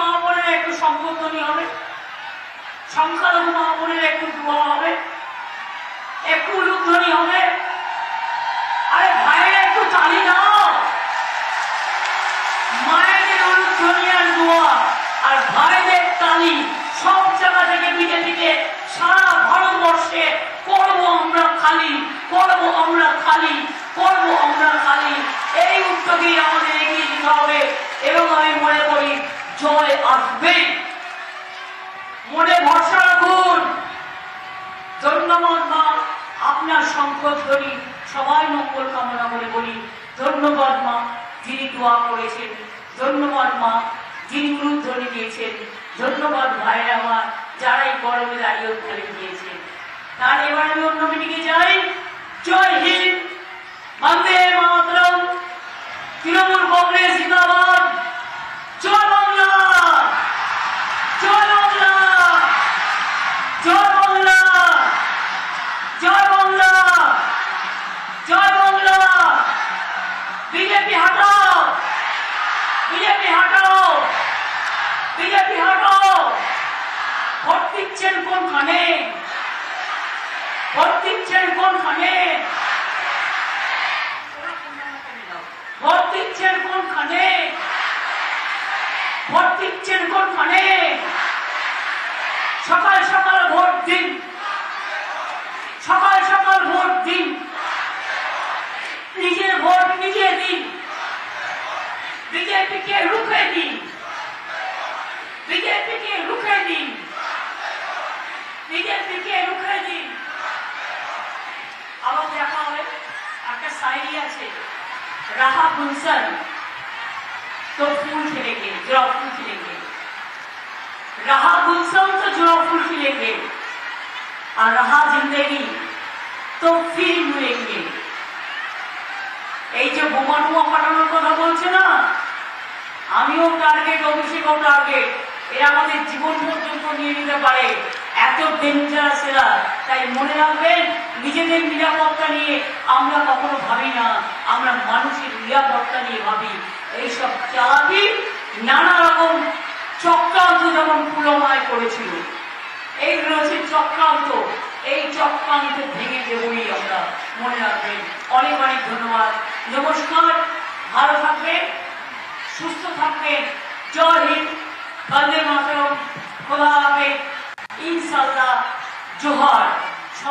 মা বোনের একটু সংবর্ধনী হবে, সংখ্যালঘু মা বোনের একটু দোয়া হবে, একটু উলুধ্বনি হবে। আরে ভাইয়ের একটু তালি দাও। মায়েদের উলুধ্বনি আর দোয়া আর ভাইদের তালি সব জায়গা থেকে বিজেপিকে সারা ভারতবর্ষে করবো আমরা খালি, করবো আমরা খালি, করবো আমরা খালি, এই উদ্যোগেই আমাদের এগিয়ে যেতে হবে। এবং আমি মনে করি জয় আসবে, মনে ভরসা রাখুন। ধন্যবাদ মা, আপনার সংকট করি সবাই মঙ্গল কামনা করে বলি ধন্যবাদ মা যিনি দোয়া করেছেন, ধন্যবাদ মা যিনি উলুধ্বনি দিয়েছেন, ধন্যবাদ ভাইয়ের আমার যারা এই গরমে দাঁড়িয়ে উত্তরে দিয়েছেন। তার এবার আমি অন্য মিটিংয়ে যাই। জয় হিন্দ, বন্দে মাতরম, তৃণমূল কংগ্রেস জিন্দাবাদ, জয় বাংলা, জয় বাংলা, জয় বাংলা, জয় বাংলা, জয় বাংলা। বিজেপি হটাও, বিজেপি হটাও, বিজেপি হটাও। ভোট দিচ্ছেন কোনখানে, ভোট দিচ্ছেন কোনখানে, ভোট দিচ্ছেন কোনখানে, ভোট দিচ্ছেন কোনখানে। সকাল সকাল ভোট দিন, সকাল সকাল ভোট দিন, নিজের ভোট নিজে দিন, বিজেপিকে রুখে দিন, বিজেপিকে রুখে দিন, বিজেপিকে রুখে দিন। আবার দেখা হবে একটা শায়রি আছে, রাহা গুলশন तो फूल खिलेंगे, जुड़ा फूल खिलेंगे, रहा गुलशन तो जुड़ा फूल खिलेंगे, और रहा जिंदगी तो फिर मिलेंगे। এই যে বোমা টোমা ফাটানোর কথা বলছে না, আমিও টার্গেট, অভিষেকও টার্গেট। এরা আমাদের জীবন পর্যন্ত নিয়ে নিতে পারে, এত ডেঞ্জারাস এরা। তাই মনে রাখবেন, নিজেদের নিরাপত্তা নিয়ে আমরা কখনো ভাবি না, আমরা মানুষের নিরাপত্তা নিয়ে ভাবি। এইসব চালাকি নানা রকম চক্রান্ত যেমন পুলমায় করেছিল, এই রয়েছে চক্রান্ত, এই চক্রান্ত ভেঙে দেবই আমরা, মনে রাখবেন। অনেক অনেক ধন্যবাদ, নমস্কার, ভালো থাকবেন, সুস্থ থাকবেন। জয় হিন্দ, বন্দে মাতরম, খোদা হাফেজ, ইনশাআল্লাহ, জোহার।